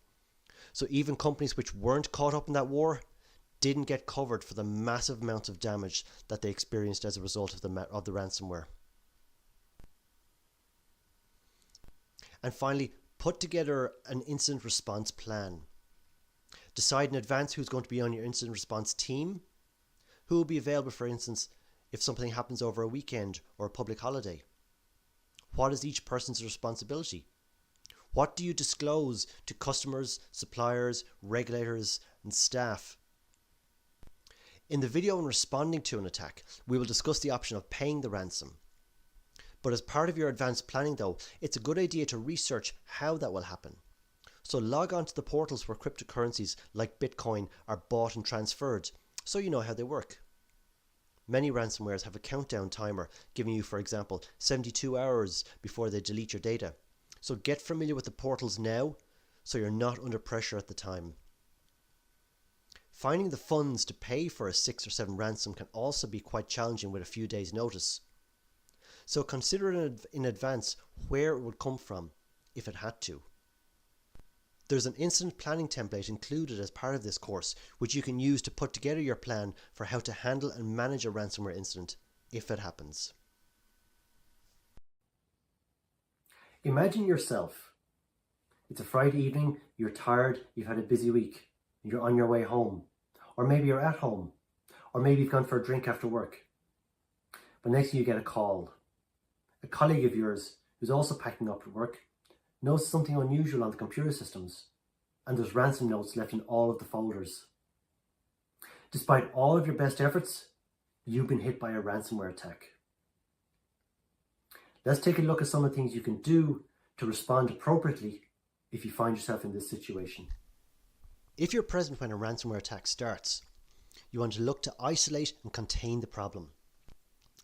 So even companies which weren't caught up in that war didn't get covered for the massive amounts of damage that they experienced as a result of the ransomware. And finally, put together an incident response plan. Decide in advance who's going to be on your incident response team, who will be available, for instance, if something happens over a weekend or a public holiday. What is each person's responsibility? What do you disclose to customers, suppliers, regulators, and staff? In the video on responding to an attack, we will discuss the option of paying the ransom. But as part of your advanced planning though, it's a good idea to research how that will happen. So log on to the portals where cryptocurrencies like Bitcoin are bought and transferred, so you know how they work. Many ransomwares have a countdown timer giving you, for example, 72 hours before they delete your data. So get familiar with the portals now so you're not under pressure at the time. Finding the funds to pay for a 6 or 7 ransom can also be quite challenging with a few days' notice. So consider in advance where it would come from if it had to. There's an incident planning template included as part of this course, which you can use to put together your plan for how to handle and manage a ransomware incident if it happens. Imagine yourself. It's a Friday evening, you're tired, you've had a busy week, and you're on your way home. Or maybe you're at home. Or maybe you've gone for a drink after work. But next thing you get a call. A colleague of yours who's also packing up for work noticed something unusual on the computer systems, and there's ransom notes left in all of the folders. Despite all of your best efforts, you've been hit by a ransomware attack. Let's take a look at some of the things you can do to respond appropriately if you find yourself in this situation. If you're present when a ransomware attack starts, you want to look to isolate and contain the problem.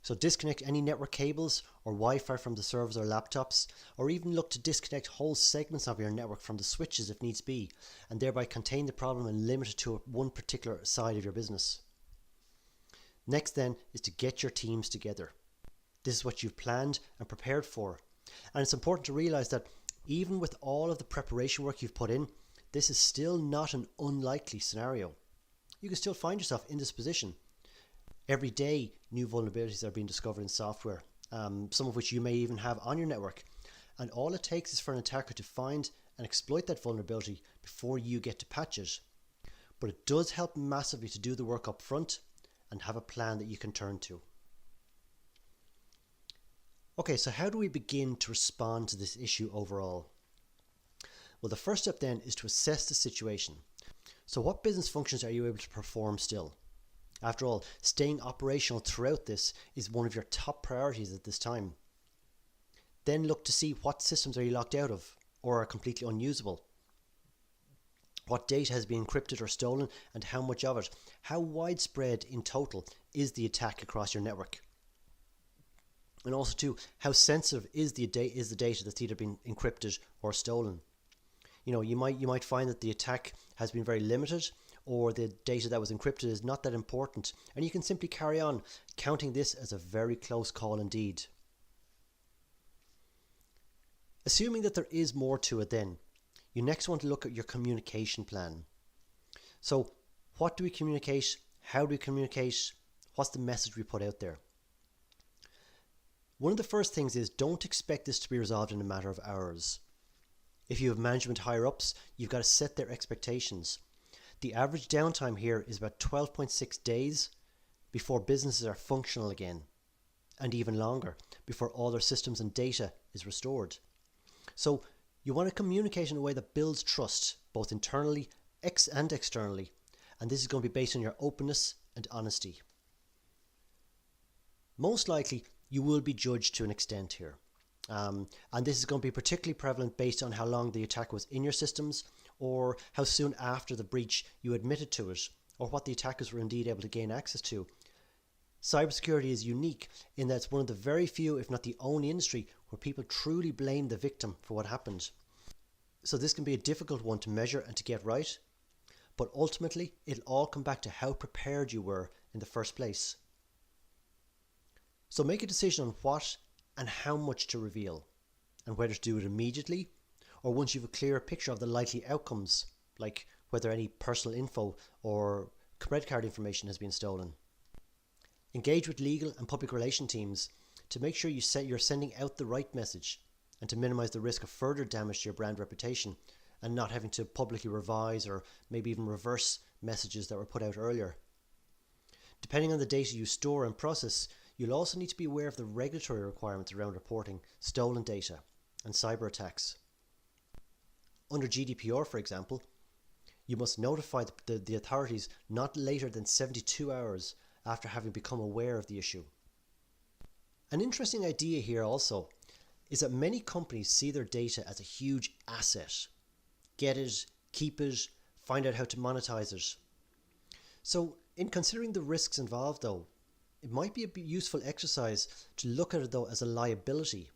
So disconnect any network cables or Wi-Fi from the servers or laptops, or even look to disconnect whole segments of your network from the switches if needs be, and thereby contain the problem and limit it to one particular side of your business. Next then is to get your teams together. This is what you've planned and prepared for. And it's important to realize that even with all of the preparation work you've put in, this is still not an unlikely scenario. You can still find yourself in this position. Every day, new vulnerabilities are being discovered in software, some of which you may even have on your network. And all it takes is for an attacker to find and exploit that vulnerability before you get to patch it. But it does help massively to do the work up front and have a plan that you can turn to. Okay, so how do we begin to respond to this issue overall? Well, the first step then is to assess the situation. So what business functions are you able to perform still? After all, staying operational throughout this is one of your top priorities at this time. Then look to see what systems are you locked out of or are completely unusable. What data has been encrypted or stolen and how much of it? How widespread in total is the attack across your network? And also too, how sensitive is the data that's either been encrypted or stolen? You might find that the attack has been very limited, or the data that was encrypted is not that important, and you can simply carry on, counting this as a very close call indeed. Assuming that there is more to it then, you next want to look at your communication plan. So what do we communicate? How do we communicate? What's the message we put out there? One of the first things is don't expect this to be resolved in a matter of hours. If you have management higher ups, you've got to set their expectations. The average downtime here is about 12.6 days before businesses are functional again, and even longer before all their systems and data is restored. So you want to communicate in a way that builds trust, both internally and externally, and this is going to be based on your openness and honesty. Most likely, you will be judged to an extent here. And this is going to be particularly prevalent based on how long the attack was in your systems, or how soon after the breach you admitted to it, or what the attackers were indeed able to gain access to. Cybersecurity is unique in that it's one of the very few, if not the only industry, where people truly blame the victim for what happened. So this can be a difficult one to measure and to get right, but ultimately it'll all come back to how prepared you were in the first place. So make a decision on what and how much to reveal, and whether to do it immediately or once you have a clearer picture of the likely outcomes, like whether any personal info or credit card information has been stolen. Engage with legal and public relation teams to make sure you're sending out the right message and to minimize the risk of further damage to your brand reputation and not having to publicly revise or maybe even reverse messages that were put out earlier. Depending on the data you store and process, you'll also need to be aware of the regulatory requirements around reporting stolen data and cyber attacks. Under GDPR, for example, you must notify the authorities not later than 72 hours after having become aware of the issue. An interesting idea here also is that many companies see their data as a huge asset. Get it, keep it, find out how to monetize it. So in considering the risks involved though, it might be a useful exercise to look at it though as a liability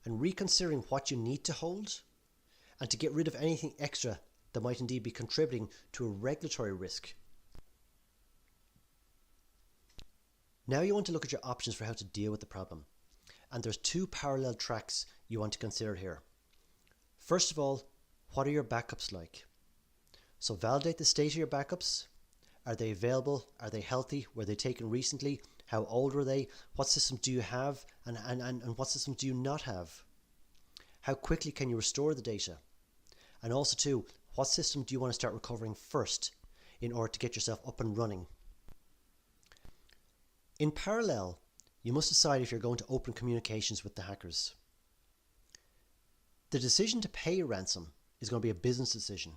and reconsidering what you need to hold and to get rid of anything extra that might indeed be contributing to a regulatory risk. Now you want to look at your options for how to deal with the problem. And there's two parallel tracks you want to consider here. First of all, what are your backups like? So validate the state of your backups. Are they available? Are they healthy? Were they taken recently? How old were they? What systems do you have? And what systems do you not have? How quickly can you restore the data? And also too, what system do you want to start recovering first in order to get yourself up and running? In parallel, you must decide if you're going to open communications with the hackers. The decision to pay a ransom is going to be a business decision.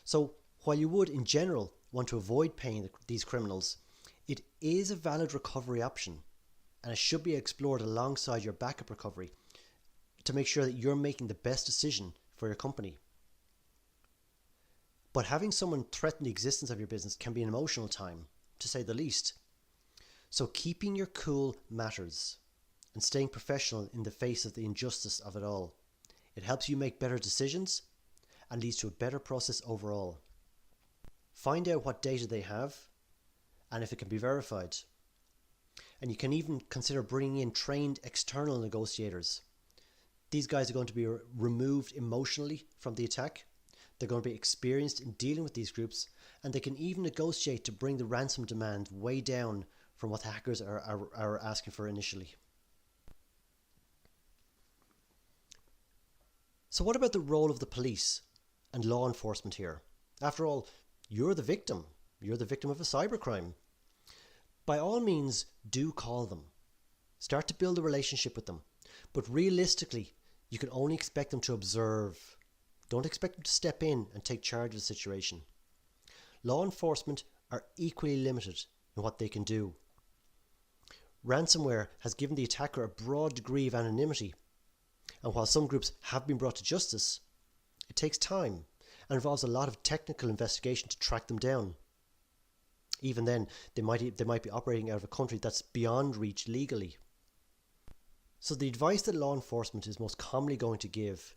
So while you would in general want to avoid paying these criminals, it is a valid recovery option and it should be explored alongside your backup recovery to make sure that you're making the best decision for your company. But having someone threaten the existence of your business can be an emotional time, to say the least. So keeping your cool matters and staying professional in the face of the injustice of it all. It helps you make better decisions and leads to a better process overall. Find out what data they have and if it can be verified. And you can even consider bringing in trained external negotiators. These guys are going to be removed emotionally from the attack. They're going to be experienced in dealing with these groups, and they can even negotiate to bring the ransom demand way down from what the hackers are asking for initially. So what about the role of the police and law enforcement here? After all, you're the victim. You're the victim of a cybercrime. By all means, do call them. Start to build a relationship with them. But realistically, you can only expect them to observe. Don't expect them to step in and take charge of the situation. Law enforcement are equally limited in what they can do. Ransomware has given the attacker a broad degree of anonymity, and while some groups have been brought to justice, it takes time and involves a lot of technical investigation to track them down. Even then, they might be operating out of a country that's beyond reach legally. So the advice that law enforcement is most commonly going to give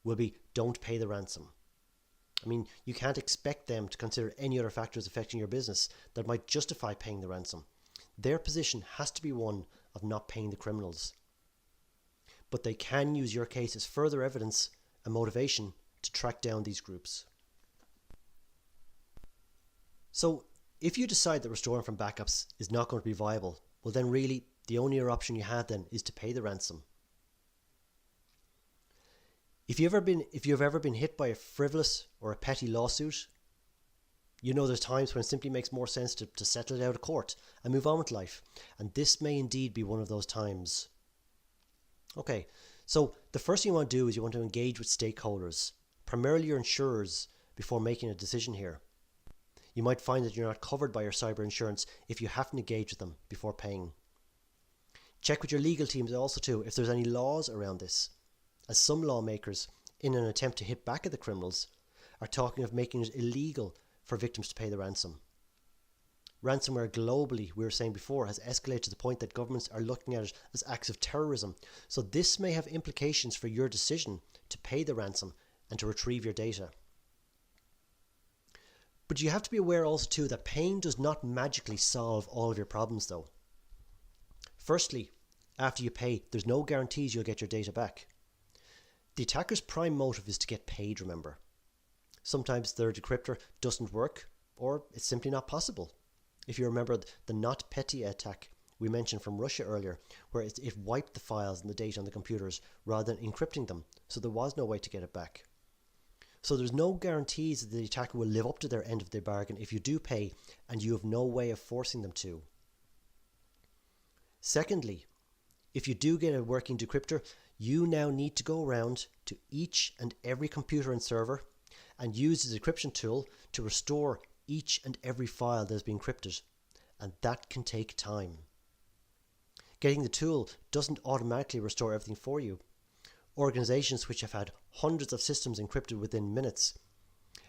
will be don't pay the ransom. I mean, you can't expect them to consider any other factors affecting your business that might justify paying the ransom. Their position has to be one of not paying the criminals. But they can use your case as further evidence and motivation to track down these groups. So if you decide that restoring from backups is not going to be viable, well then really the only other option you have then is to pay the ransom. If you've ever been hit by a frivolous or a petty lawsuit, you know there's times when it simply makes more sense to settle it out of court and move on with life. And this may indeed be one of those times. Okay, so the first thing you want to do is you want to engage with stakeholders, primarily your insurers, before making a decision here. You might find that you're not covered by your cyber insurance if you haven't engaged with them before paying. Check with your legal teams also too if there's any laws around this, as some lawmakers, in an attempt to hit back at the criminals, are talking of making it illegal for victims to pay the ransom. Ransomware globally, we were saying before, has escalated to the point that governments are looking at it as acts of terrorism. So this may have implications for your decision to pay the ransom and to retrieve your data. But you have to be aware also too that paying does not magically solve all of your problems though. Firstly, after you pay, there's no guarantees you'll get your data back. The attacker's prime motive is to get paid, remember. Sometimes their decryptor doesn't work, or it's simply not possible. If you remember the NotPetya attack we mentioned from Russia earlier, where it wiped the files and the data on the computers rather than encrypting them, so there was no way to get it back. So there's no guarantees that the attacker will live up to their end of the bargain if you do pay, and you have no way of forcing them to. Secondly, if you do get a working decryptor, you now need to go around to each and every computer and server and use the decryption tool to restore each and every file that has been encrypted, and that can take time. Getting the tool doesn't automatically restore everything for you. Organizations which have had hundreds of systems encrypted within minutes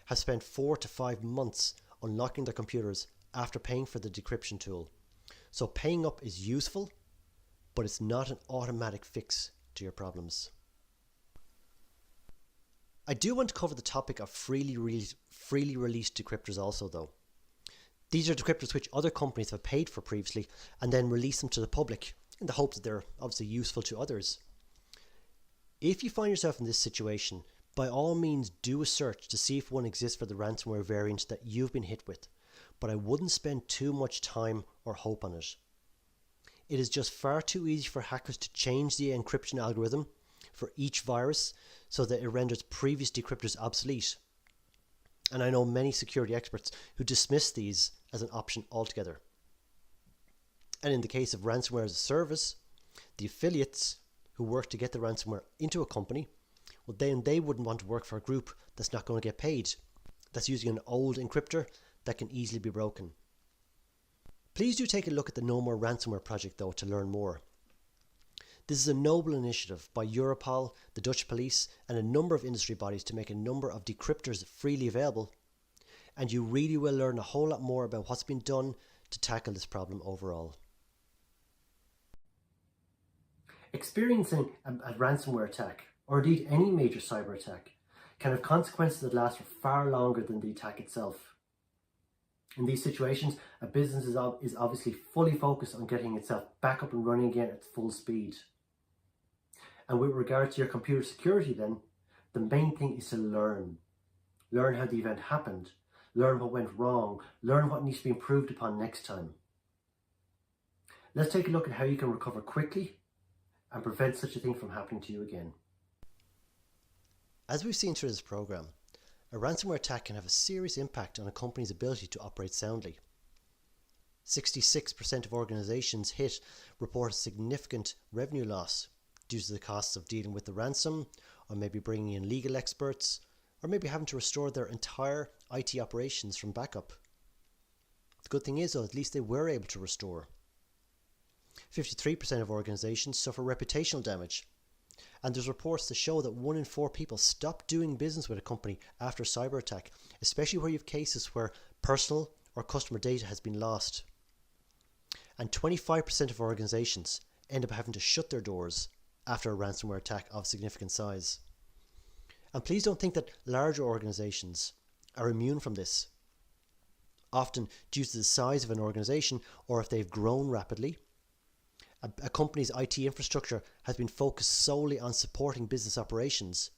have spent 4 to 5 months unlocking their computers after paying for the decryption tool. So paying up is useful, but it's not an automatic fix to your problems. I do want to cover the topic of freely released decryptors also though. These are decryptors which other companies have paid for previously and then release them to the public in the hope that they're obviously useful to others. If you find yourself in this situation, by all means do a search to see if one exists for the ransomware variant that you've been hit with, but I wouldn't spend too much time or hope on it. It is just far too easy for hackers to change the encryption algorithm for each virus so that it renders previous decryptors obsolete. And I know many security experts who dismiss these as an option altogether. And in the case of ransomware as a service, the affiliates who work to get the ransomware into a company, well then they wouldn't want to work for a group that's not going to get paid, that's using an old encryptor that can easily be broken. Please do take a look at the No More Ransomware project though to learn more. This is a noble initiative by Europol, the Dutch police and a number of industry bodies to make a number of decryptors freely available, and you really will learn a whole lot more about what's been done to tackle this problem overall. Experiencing a ransomware attack, or indeed any major cyber attack, can have consequences that last for far longer than the attack itself. In these situations, a business is obviously fully focused on getting itself back up and running again at full speed. And with regard to your computer security then, the main thing is to learn. Learn how the event happened, learn what went wrong, learn what needs to be improved upon next time. Let's take a look at how you can recover quickly and prevent such a thing from happening to you again. As we've seen through this program, a ransomware attack can have a serious impact on a company's ability to operate soundly. 66% of organizations hit report a significant revenue loss due to the costs of dealing with the ransom, or maybe bringing in legal experts, or maybe having to restore their entire IT operations from backup. The good thing is though, at least they were able to restore. 53% of organizations suffer reputational damage, and there's reports that show that 1 in 4 people stop doing business with a company after a cyber attack, especially where you have cases where personal or customer data has been lost. And 25% of organizations end up having to shut their doors after a ransomware attack of significant size. And please don't think that larger organizations are immune from this. Often due to the size of an organization, or if they've grown rapidly, a company's IT infrastructure has been focused solely on supporting business operations,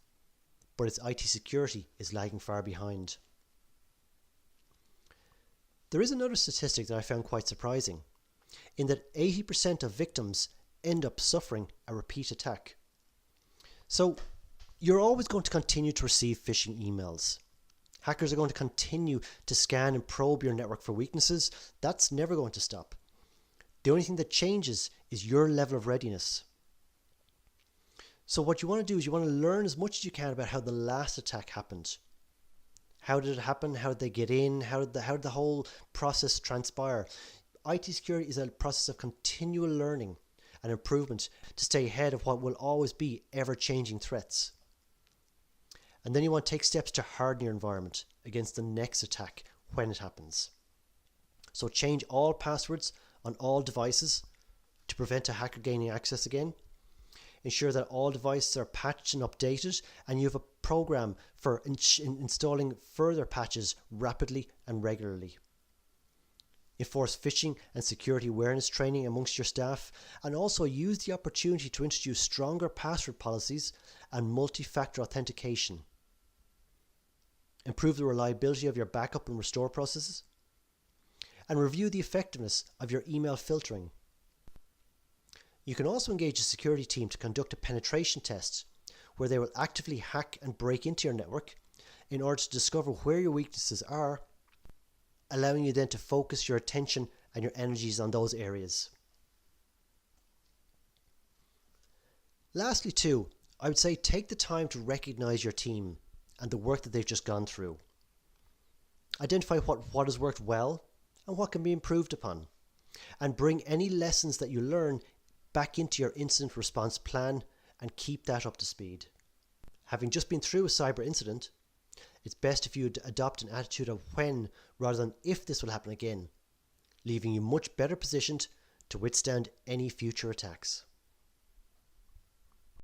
but its IT security is lagging far behind. There is another statistic that I found quite surprising, in that 80% of victims end up suffering a repeat attack. So you're always going to continue to receive phishing emails. Hackers are going to continue to scan and probe your network for weaknesses. That's never going to stop. The only thing that changes is your level of readiness. So what you want to do is you want to learn as much as you can about how the last attack happened. How did it happen? How did they get in? How did the whole process transpire? IT security is a process of continual learning, and improvement to stay ahead of what will always be ever-changing threats. And then you want to take steps to harden your environment against the next attack when it happens. So change all passwords on all devices to prevent a hacker gaining access again. Ensure that all devices are patched and updated, and you have a program for installing further patches rapidly and regularly. Enforce phishing and security awareness training amongst your staff, and also use the opportunity to introduce stronger password policies and multi-factor authentication. Improve the reliability of your backup and restore processes, and review the effectiveness of your email filtering. You can also engage a security team to conduct a penetration test where they will actively hack and break into your network in order to discover where your weaknesses are, allowing you then to focus your attention and your energies on those areas. Lastly too, I would say take the time to recognize your team and the work that they've just gone through. Identify what has worked well and what can be improved upon, and bring any lessons that you learn back into your incident response plan and keep that up to speed. Having just been through a cyber incident, it's best if you adopt an attitude of when rather than if this will happen again, leaving you much better positioned to withstand any future attacks.